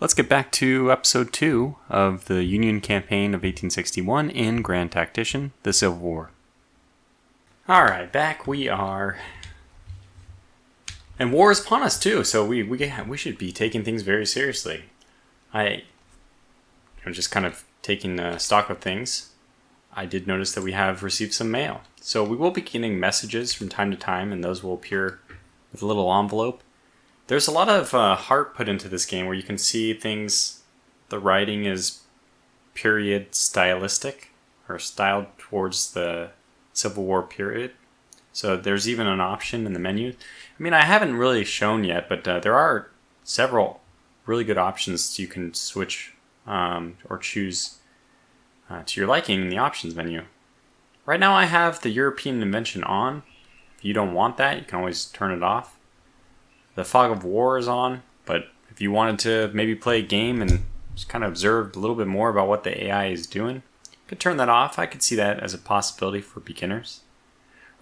Let's get back to episode 2 of the Union campaign of 1861 in Grand Tactician, the Civil War. Alright, back we are. And war is upon us too, so we should be taking things very seriously. I'm just kind of taking stock of things. I did notice that we have received some mail. So we will be getting messages from time to time, and those will appear with a little envelope. There's a lot of heart put into this game where you can see things, the writing is period stylistic, or styled towards the Civil War period. So there's even an option in the menu. I mean, I haven't really shown yet, but there are several really good options you can switch or choose to your liking in the options menu. Right now I have the European invention on. If you don't want that, you can always turn it off. The fog of war is on, but if you wanted to maybe play a game and just kind of observe a little bit more about what the AI is doing, you could turn that off. I could see that as a possibility for beginners.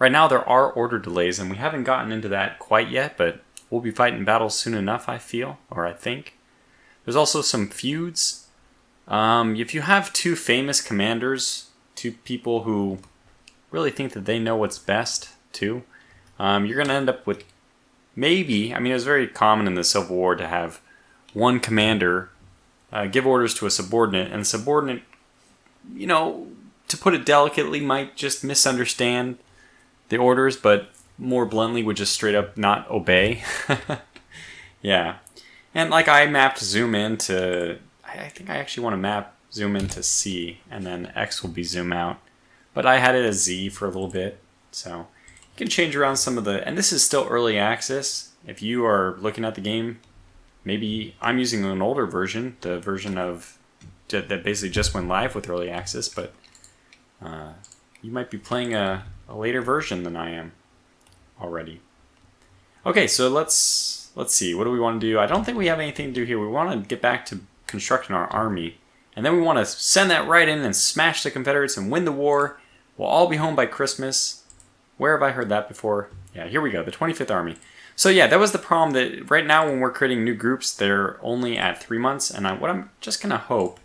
Right now there are order delays, and we haven't gotten into that quite yet, but we'll be fighting battles soon enough, I feel, or I think. There's also some feuds. If you have two famous commanders, two people who really think that they know what's best, too, you're going to end up with maybe, it was very common in the Civil War to have one commander give orders to a subordinate, and the subordinate, to put it delicately, might just misunderstand the orders, but more bluntly would just straight up not obey. Yeah. And I mapped zoom in to, I think I actually want to map zoom in to C, and then X will be zoom out. But I had it as Z for a little bit, so you can change around some of the, and this is still early access. If you are looking at the game, maybe I'm using an older version, the version of that basically just went live with early access, but you might be playing a later version than I am already. Okay, so let's see. What do we want to do? I don't think we have anything to do here. We want to get back to constructing our army, and then we want to send that right in and smash the Confederates and win the war. We'll all be home by Christmas. Where have I heard that before? Yeah, here we go, the 25th Army. So yeah, that was the problem, that right now when we're creating new groups, they're only at 3 months, and what I'm just going to hope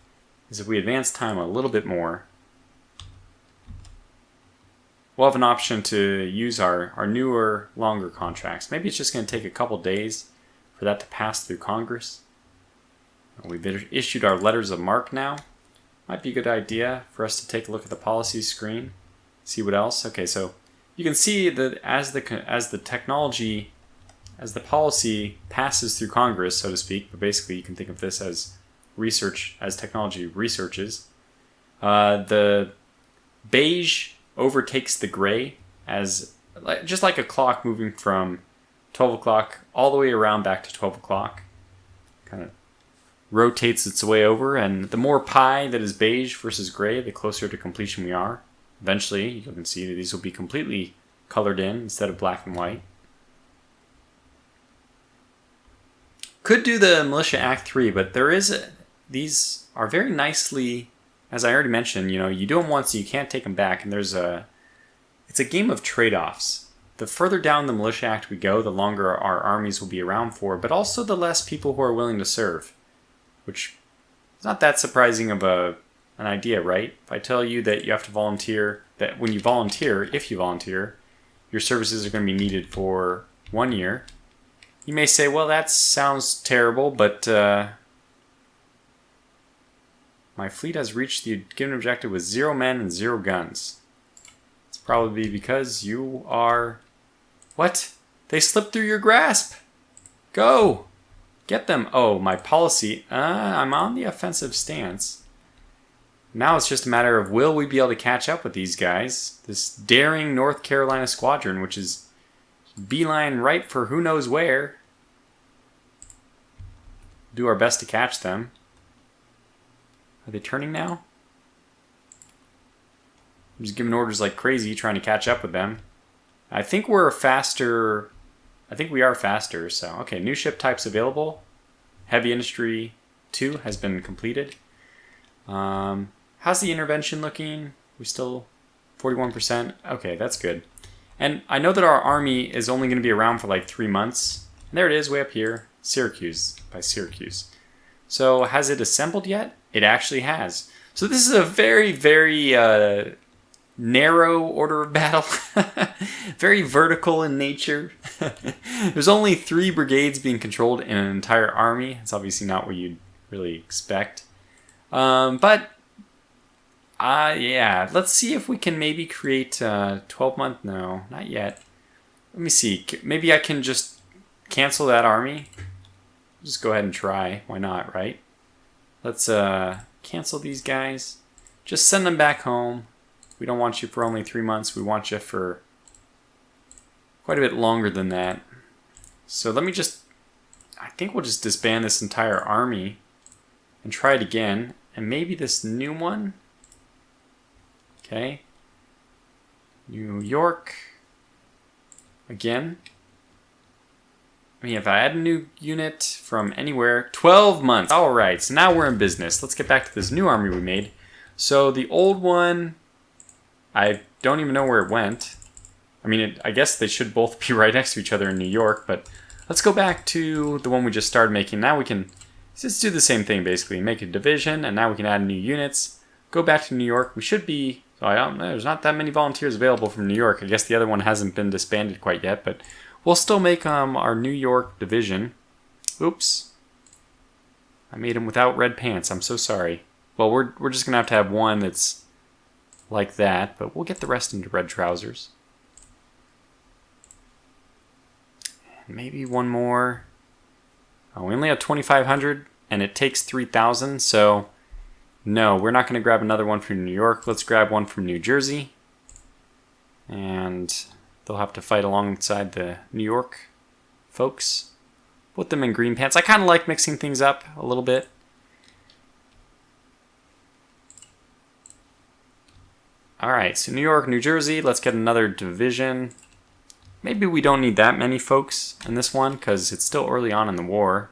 is if we advance time a little bit more, we'll have an option to use our newer, longer contracts. Maybe it's just going to take a couple days for that to pass through Congress. We've issued our letters of marque now. Might be a good idea for us to take a look at the policy screen, see what else. Okay, so you can see that as the technology, as the policy passes through Congress, so to speak, but basically you can think of this as research, as technology researches, the beige overtakes the gray as just like a clock moving from 12 o'clock all the way around back to 12 o'clock. Kind of rotates its way over, and the more pi that is beige versus gray, the closer to completion we are. Eventually, you can see that these will be completely colored in instead of black and white. Could do the Militia Act 3, but these are very nicely, as I already mentioned, you do them once and you can't take them back, and it's a game of trade-offs. The further down the Militia Act we go, the longer our armies will be around for, but also the less people who are willing to serve, which is not that surprising of an idea, right? If I tell you that you have to volunteer, that when you volunteer, if you volunteer, your services are going to be needed for 1 year, you may say, well, that sounds terrible, but my fleet has reached the given objective with 0 men and 0 guns. It's probably because you are... What? They slipped through your grasp! Go! Get them! Oh, my policy... I'm on the offensive stance. Now it's just a matter of, will we be able to catch up with these guys? This daring North Carolina squadron, which is beeline right for who knows where. Do our best to catch them. Are they turning now? I'm just giving orders like crazy, trying to catch up with them. I think we're faster. I think we are faster, so... Okay, new ship types available. Heavy Industry 2 has been completed. How's the intervention looking? We still 41%? Okay, that's good. And I know that our army is only going to be around for like 3 months. And there it is, way up here. Syracuse, by Syracuse. So has it assembled yet? It actually has. So this is a very, very narrow order of battle. Very vertical in nature. There's only 3 brigades being controlled in an entire army. It's obviously not what you'd really expect. Yeah, let's see if we can maybe create 12-month. No, not yet. Let me see. Maybe I can just cancel that army. Just go ahead and try. Why not, right? Let's cancel these guys. Just send them back home. We don't want you for only 3 months. We want you for quite a bit longer than that. So let me just... I think we'll just disband this entire army and try it again. And maybe this new one. Okay. New York. Again. I mean, if I add a new unit from anywhere, 12 months. All right, so now we're in business. Let's get back to this new army we made. So the old one, I don't even know where it went. I mean, I guess they should both be right next to each other in New York, but let's go back to the one we just started making. Now we can just do the same thing, basically. Make a division, and now we can add new units. Go back to New York. We should be... So I don't know, there's not that many volunteers available from New York. I guess the other one hasn't been disbanded quite yet, but we'll still make our New York division. Oops. I made him without red pants. I'm so sorry. Well, we're just going to have one that's like that, but we'll get the rest into red trousers. And maybe one more. Oh, we only have 2,500, and it takes 3,000, so... No, we're not going to grab another one from New York. Let's grab one from New Jersey. And they'll have to fight alongside the New York folks. Put them in green pants. I kind of like mixing things up a little bit. Alright, so New York, New Jersey. Let's get another division. Maybe we don't need that many folks in this one because it's still early on in the war.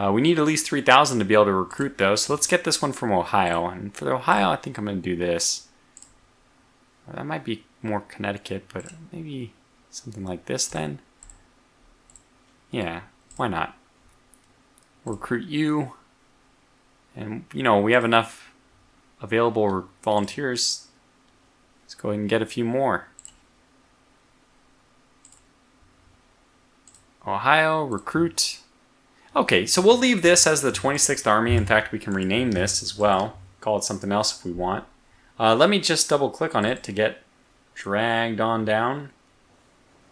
We need at least 3,000 to be able to recruit, though, so let's get this one from Ohio. And for the Ohio, I think I'm going to do this. That might be more Connecticut, but maybe something like this, then. Yeah, why not? Recruit you. And, you know, we have enough available volunteers. Let's go ahead and get a few more. Ohio, recruit. Okay, so we'll leave this as the 26th Army. In fact, we can rename this as well. Call it something else if we want. Let me just double click on it to get dragged on down.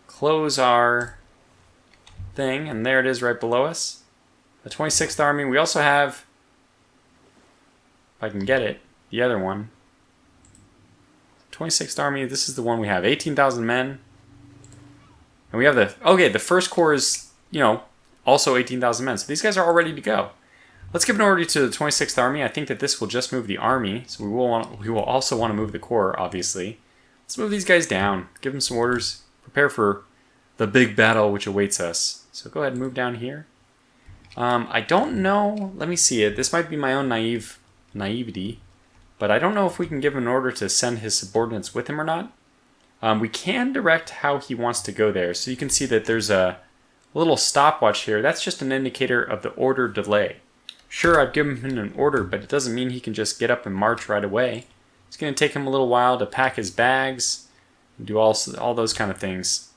Close our thing, and there it is right below us. The 26th Army. We also have, if I can get it, the other one. 26th Army, this is the one we have. 18,000 men. And we have the, okay, the first corps is, you know, also 18,000 men. So these guys are all ready to go. Let's give an order to the 26th Army. I think that this will just move the army. So we will also want to move the corps, obviously. Let's move these guys down. Give them some orders. Prepare for the big battle which awaits us. So go ahead and move down here. I don't know. Let me see it. This might be my own naivety. But I don't know if we can give him an order to send his subordinates with him or not. We can direct how he wants to go there. So you can see that there's a little stopwatch here. That's just an indicator of the order delay. Sure, I've given him an order, but it doesn't mean he can just get up and march right away. It's going to take him a little while to pack his bags and do all those kind of things.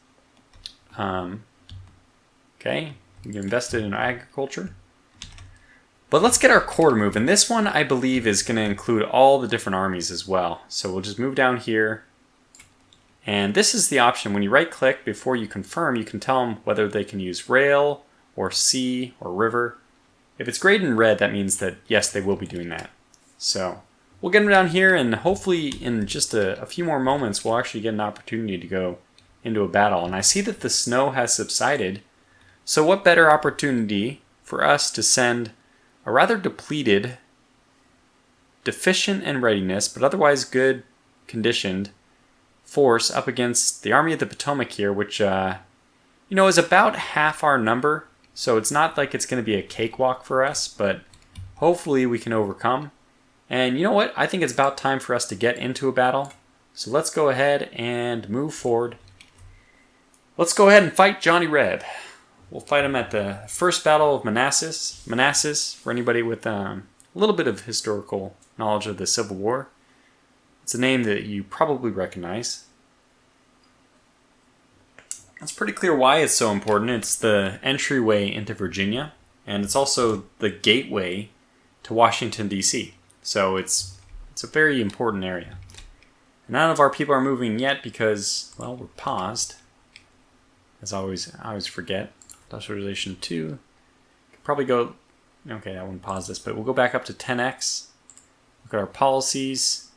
Okay, you invested in agriculture. But let's get our corps to move. And this one, I believe, is going to include all the different armies as well. So we'll just move down here. And this is the option. When you right-click before you confirm, you can tell them whether they can use rail or sea or river. If it's graded in red, that means that, yes, they will be doing that. So we'll get them down here, and hopefully in just a few more moments, we'll actually get an opportunity to go into a battle. And I see that the snow has subsided. So what better opportunity for us to send a rather depleted, deficient in readiness, but otherwise good conditioned force up against the Army of the Potomac here, which, you know, is about half our number. So it's not like it's going to be a cakewalk for us, but hopefully we can overcome. And you know what? I think it's about time for us to get into a battle. So let's go ahead and move forward. Let's go ahead and fight Johnny Reb. we'll fight them at the First Battle of Manassas. Manassas, for anybody with a little bit of historical knowledge of the Civil War. It's a name that you probably recognize. It's pretty clear why it's so important. It's the entryway into Virginia, and it's also the gateway to Washington, D.C. So it's a very important area. None of our people are moving yet because, well, we're paused. As always, I always forget. Industrialization 2. Could probably go... Okay, I wouldn't pause this, but we'll go back up to 10x. Look at our policies.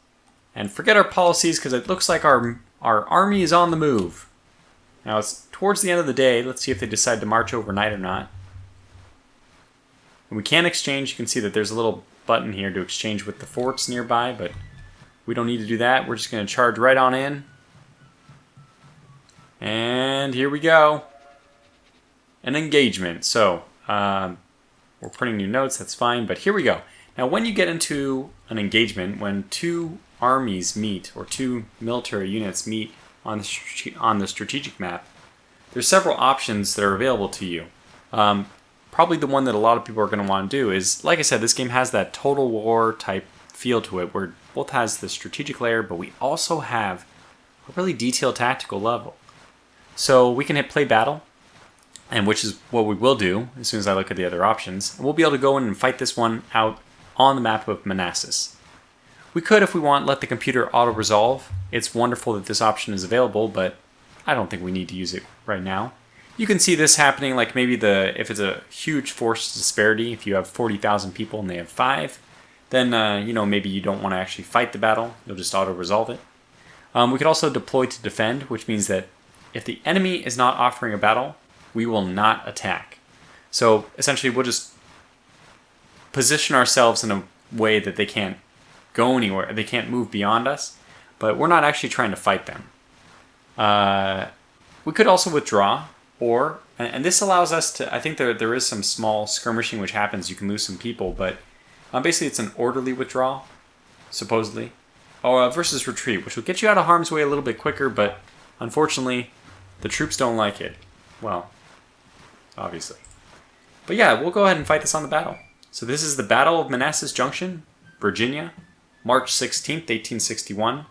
And forget our policies because it looks like our army is on the move. Now, it's towards the end of the day. Let's see if they decide to march overnight or not. And we can exchange. You can see that there's a little button here to exchange with the forts nearby, but we don't need to do that. We're just going to charge right on in. And here we go. An engagement. So, we're printing new notes. That's fine, but here we go. Now, when you get into an engagement, when two armies meet, or two military units meet on the strategic map, there's several options that are available to you. Probably the one that a lot of people are going to want to do is, like I said, this game has that Total War type feel to it, where it both has the strategic layer, but we also have a really detailed tactical level. So we can hit play battle, and which is what we will do as soon as I look at the other options. And we'll be able to go in and fight this one out on the map of Manassas. We could, if we want, let the computer auto-resolve. It's wonderful that this option is available, but I don't think we need to use it right now. You can see this happening, like maybe if it's a huge force disparity, if you have 40,000 people and they have 5, then maybe you don't want to actually fight the battle. You'll just auto-resolve it. We could also deploy to defend, which means that if the enemy is not offering a battle, we will not attack. So essentially, we'll just position ourselves in a way that they can't go anywhere. They can't move beyond us, but we're not actually trying to fight them. We could also withdraw, and this allows us to, I think there is some small skirmishing which happens. You can lose some people, but basically it's an orderly withdrawal, supposedly. Versus retreat, which will get you out of harm's way a little bit quicker, but unfortunately, the troops don't like it. Well, obviously. But yeah, we'll go ahead and fight this on the battle. So this is the Battle of Manassas Junction, Virginia, March 16th, 1861.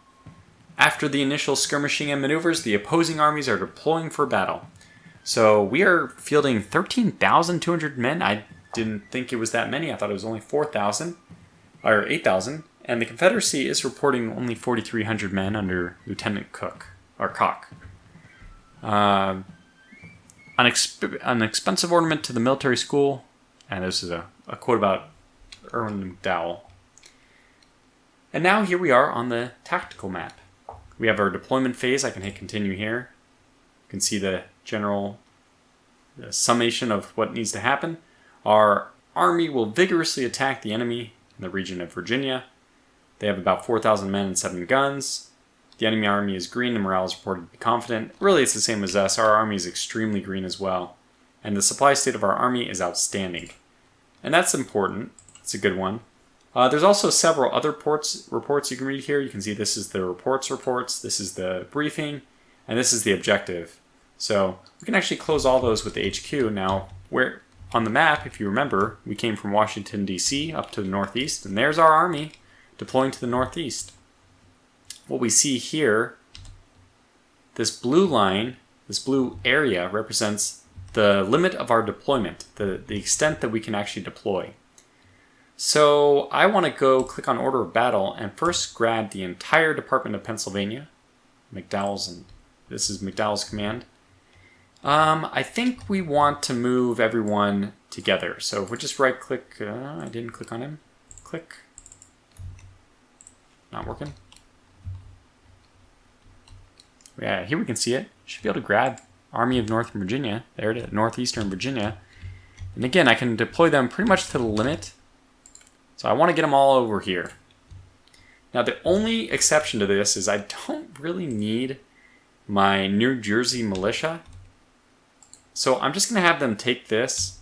After the initial skirmishing and maneuvers, the opposing armies are deploying for battle. So we are fielding 13,200 men. I didn't think it was that many. I thought it was only 4,000 or 8,000. And the Confederacy is reporting only 4,300 men under Lieutenant Cook or Cock. An expensive ornament to the military school. And this is a quote about Irwin McDowell. And now here we are on the tactical map. We have our deployment phase. I can hit continue here. You can see the general summation of what needs to happen. Our army will vigorously attack the enemy in the region of Virginia. They have about 4,000 men and 7 guns. The enemy army is green and morale is reported to be confident. Really, it's the same as us. Our army is extremely green as well. And the supply state of our army is outstanding. And that's important. It's a good one. There's also several other reports you can read here. You can see this is the reports, this is the briefing, and this is the objective. So we can actually close all those with the HQ. Now, where on the map, if you remember, we came from Washington, D.C. up to the northeast, and there's our army deploying to the northeast. What we see here, this blue line, this blue area represents the limit of our deployment, the extent that we can actually deploy. So I want to go click on Order of Battle and first grab the entire Department of Pennsylvania. This is McDowell's command. I think we want to move everyone together. So if we just right click, I didn't click on him. Click. Not working. Yeah, here we can see it. Should be able to grab Army of Northern Virginia. There it is, Northeastern Virginia. And again, I can deploy them pretty much to the limit. So I want to get them all over here. Now the only exception to this is I don't really need my New Jersey militia. So I'm just going to have them take this,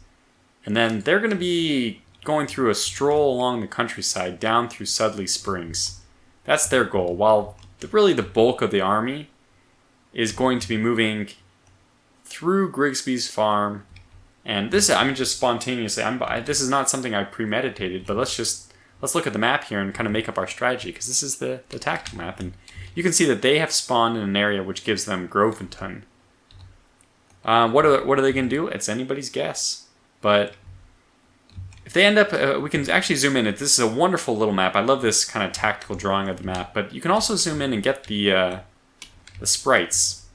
and then they're going to be going through a stroll along the countryside down through Sudley Springs. That's their goal, while really the bulk of the army is going to be moving through Grigsby's farm And this, I mean, just spontaneously, this is not something I premeditated, but let's look at the map here and kind of make up our strategy, because this is the tactical map, and you can see that they have spawned in an area which gives them Groventon. What are they going to do? It's anybody's guess. But if they end up, we can actually zoom in. This is a wonderful little map. I love this kind of tactical drawing of the map, but you can also zoom in and get the sprites.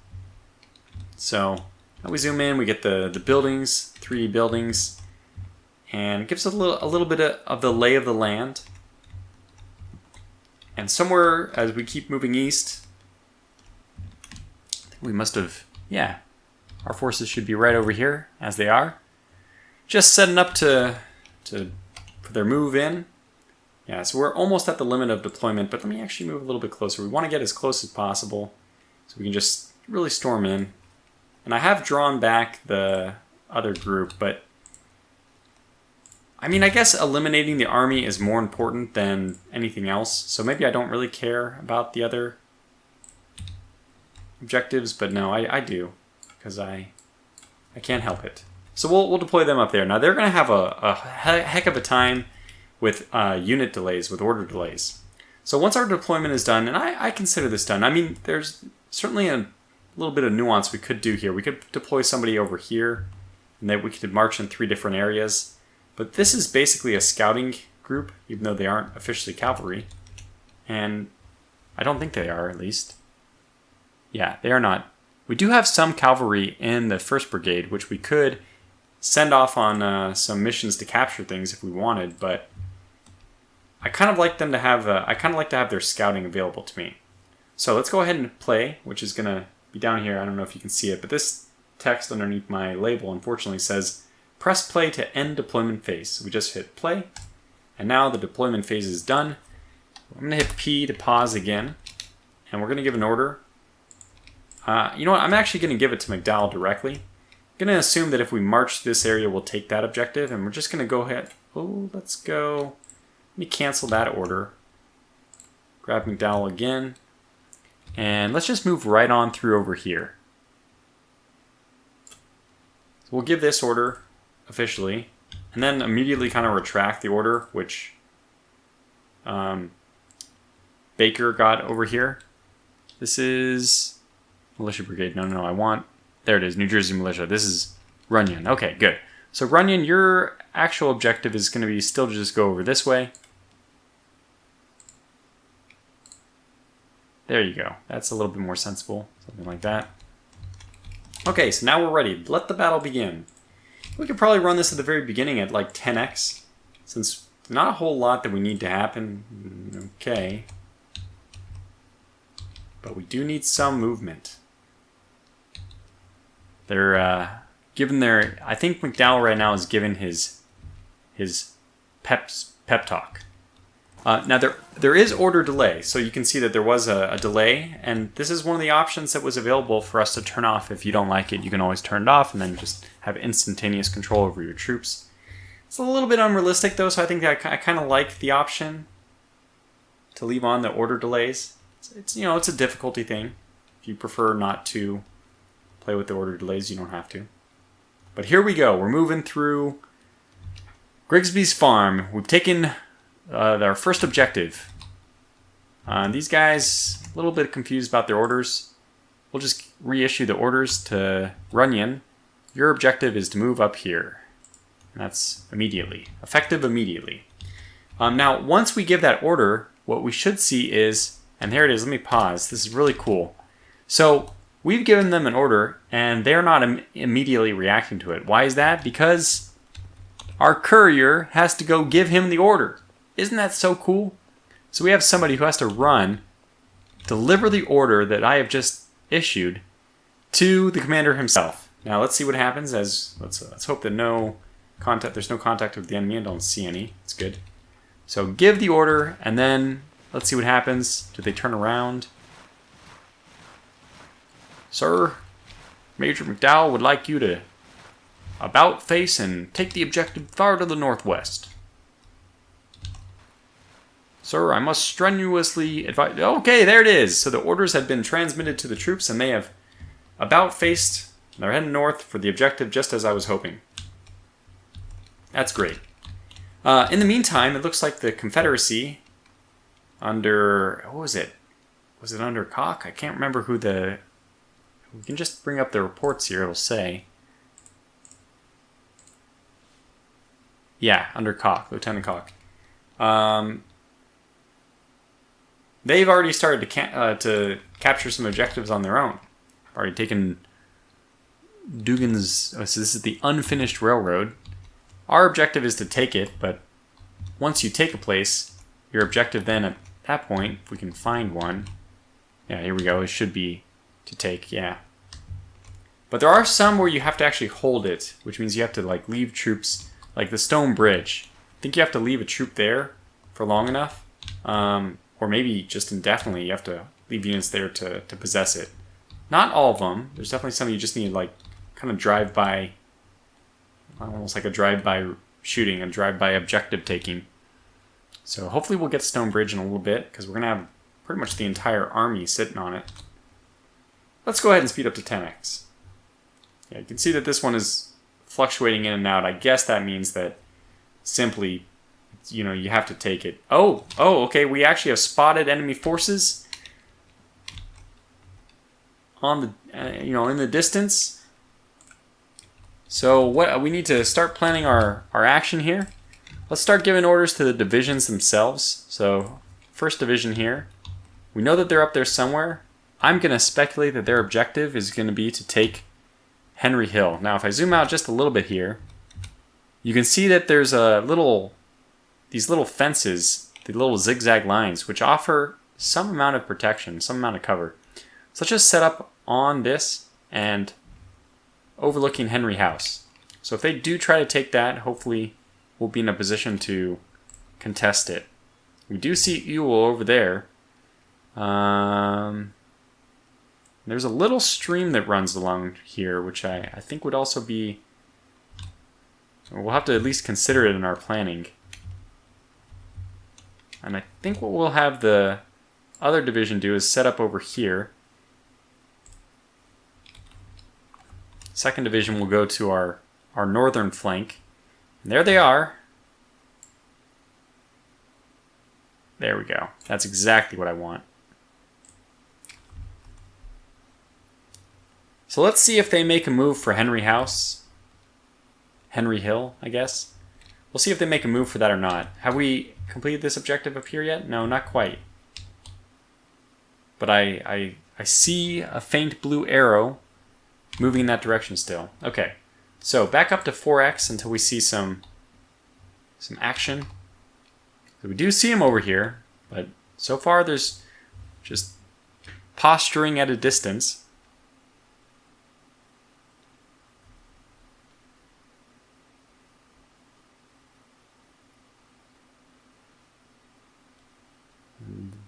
So we zoom in, we get the buildings, 3D buildings, and it gives us a little bit of the lay of the land. And somewhere, as we keep moving east, we must have, yeah, our forces should be right over here, as they are. Just setting up for their move in. Yeah, so we're almost at the limit of deployment, but let me actually move a little bit closer. We want to get as close as possible, so we can just really storm in. And I have drawn back the other group, but I mean, I guess eliminating the army is more important than anything else, so maybe I don't really care about the other objectives, but no, I do, because I can't help it. So we'll deploy them up there. Now they're going to have a heck of a time with unit delays, with order delays. So once our deployment is done, and I consider this done, I mean, there's certainly a little bit of nuance we could do here. We could deploy somebody over here, and then we could march in 3 different areas. But this is basically a scouting group, even though they aren't officially cavalry. And I don't think they are, at least. Yeah, they are not. We do have some cavalry in the 1st Brigade, which we could send off on some missions to capture things if we wanted, but I kind of like them to have their scouting available to me. So let's go ahead and play, which is going to be down here. I don't know if you can see it, but this text underneath my label unfortunately says press play to end deployment phase. So we just hit play, and now the deployment phase is done. I'm going to hit P to pause again, and we're going to give an order. You know what? I'm actually going to give it to McDowell directly. I'm going to assume that if we march this area, we'll take that objective, and we're just going to go ahead. Oh, let's go. Let me cancel that order. Grab McDowell again, and let's just move right on through over here. So we'll give this order officially, and then immediately kind of retract the order, which Baker got over here. This is Militia Brigade. No, there it is, New Jersey Militia. This is Runyon. Okay, good. So Runyon, your actual objective is going to be still to just go over this way. There you go. That's a little bit more sensible. Something like that. Okay, so now we're ready. Let the battle begin. We could probably run this at the very beginning at like 10x, since not a whole lot that we need to happen. Okay. But we do need some movement. They're given their. I think McDowell right now is given his pep talk. Now there is order delay, so you can see that there was a delay, and this is one of the options that was available for us to turn off. If you don't like it, you can always turn it off and then just have instantaneous control over your troops. It's a little bit unrealistic though, so I think that I kind of like the option to leave on the order delays. It's a difficulty thing. If you prefer not to play with the order delays, you don't have to. But here we go. We're moving through Grigsby's farm. We've taken our first objective. These guys, a little bit confused about their orders. We'll just reissue the orders to Runyon. Your objective is to move up here. And that's immediately. Effective immediately. Now, once we give that order, what we should see is, and there it is, let me pause. This is really cool. So, we've given them an order, and they're not immediately reacting to it. Why is that? Because our courier has to go give him the order. Isn't that so cool? So we have somebody who has to run, deliver the order that I have just issued to the commander himself. Now let's see what happens. Let's hope that there's no contact with the enemy. I don't see any. It's good. So give the order, and then let's see what happens. Do they turn around? Sir, Major McDowell would like you to about face and take the objective far to the northwest. Sir, I must strenuously advise... Okay, there it is. So the orders have been transmitted to the troops, and they have about faced. They're heading north for the objective, just as I was hoping. That's great. In the meantime, it looks like the Confederacy under... What was it? Was it under Koch? I can't remember who the... We can just bring up the reports here, it'll say. Yeah, under Koch, Lieutenant Koch. They've already started to capture some objectives on their own. Already taken Dugan's... Oh, so this is the unfinished railroad. Our objective is to take it, but once you take a place, your objective then at that point, if we can find one... Yeah, here we go. It should be to take, yeah. But there are some where you have to actually hold it, which means you have to like leave troops, like the stone bridge. I think you have to leave a troop there for long enough, or maybe just indefinitely you have to leave units there to possess it. Not all of them. There's definitely some you just need like kind of drive-by, almost like a drive-by shooting, a drive-by objective taking. So hopefully we'll get Stone Bridge in a little bit, because we're going to have pretty much the entire army sitting on it. Let's go ahead and speed up to 10x. Yeah, you can see that this one is fluctuating in and out. I guess that means that simply, you know, you have to take it. Oh, okay, we actually have spotted enemy forces on the, in the distance. So what we need to start planning our action here. Let's start giving orders to the divisions themselves. So, first division here. We know that they're up there somewhere. I'm going to speculate that their objective is going to be to take Henry Hill. Now, if I zoom out just a little bit here, you can see that there's these little fences, the little zigzag lines, which offer some amount of protection, some amount of cover. So let's just set up on this and overlooking Henry House. So if they do try to take that, hopefully we'll be in a position to contest it. We do see Ewell over there. There's a little stream that runs along here, which I think would also be... We'll have to at least consider it in our planning. And I think what we'll have the other division do is set up over here. Second division will go to our northern flank. And there they are. There we go. That's exactly what I want. So let's see if they make a move for Henry House. Henry Hill, I guess. We'll see if they make a move for that or not. Have we completed this objective up here yet? No, not quite. But I see a faint blue arrow moving in that direction still. Okay, so back up to 4x until we see some action. So we do see him over here, but so far there's just posturing at a distance.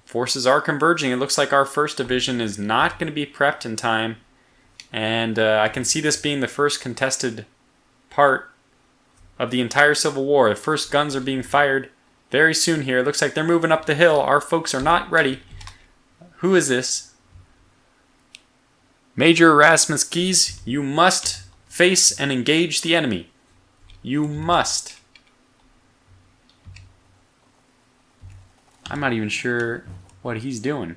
Forces are converging. It looks like our first division is not going to be prepped in time. And I can see this being the first contested part of the entire Civil War. The first guns are being fired very soon here. It looks like they're moving up the hill. Our folks are not ready. Who is this? Major Erasmus Keyes, you must face and engage the enemy. You must. I'm not even sure what he's doing.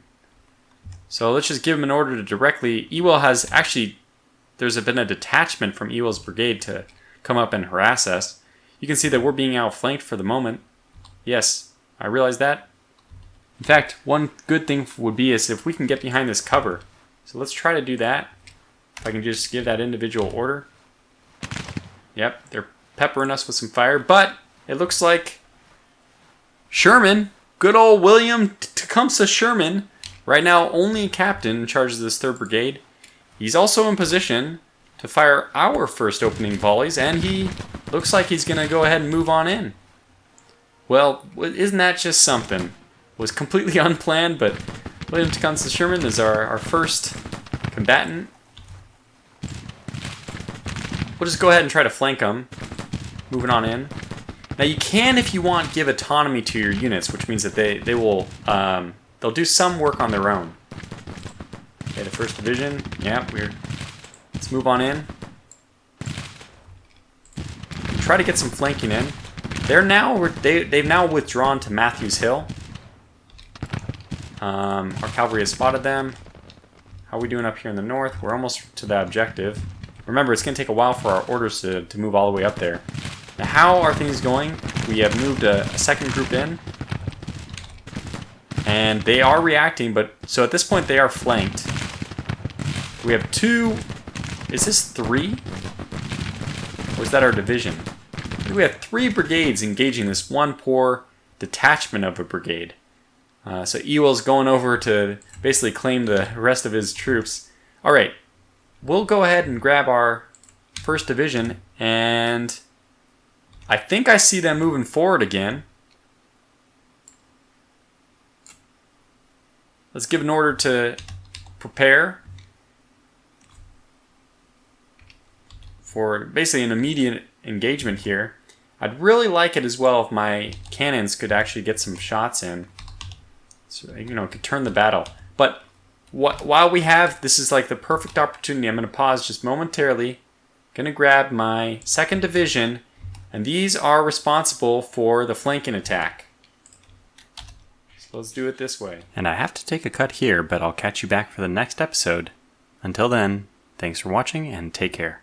So let's just give him an order to directly... Ewell has actually... There's been a detachment from Ewell's brigade to come up and harass us. You can see that we're being outflanked for the moment. Yes, I realize that. In fact, one good thing would be is if we can get behind this cover. So let's try to do that. If I can just give that individual order. Yep, they're peppering us with some fire. But it looks like Sherman... Good old William Tecumseh Sherman, right now only captain in charge of this 3rd Brigade. He's also in position to fire our first opening volleys, and he looks like he's going to go ahead and move on in. Well, isn't that just something? It was completely unplanned, but William Tecumseh Sherman is our first combatant. We'll just go ahead and try to flank him, moving on in. Now you can, if you want, give autonomy to your units, which means that they will they'll do some work on their own. Okay, the 1st Division. Yeah, let's move on in. try to get some flanking in. They've now withdrawn to Matthews Hill. Our cavalry has spotted them. How are we doing up here in the north? We're almost to that objective. Remember, it's going to take a while for our orders to move all the way up there. Now, how are things going? We have moved a second group in. And they are reacting, but so at this point they are flanked. We have 2. Is this 3? Or is that our division? We have 3 brigades engaging this one poor detachment of a brigade. So Ewell's going over to basically claim the rest of his troops. Alright, we'll go ahead and grab our 1st division, and I think I see them moving forward again. Let's give an order to prepare for basically an immediate engagement here. I'd really like it as well if my cannons could actually get some shots in. So, you know, could turn the battle. But while we have, this is like the perfect opportunity. I'm going to pause just momentarily. Going to grab my 2nd division, and these are responsible for the flanking attack. So let's do it this way. And I have to take a cut here, but I'll catch you back for the next episode. Until then, thanks for watching and take care.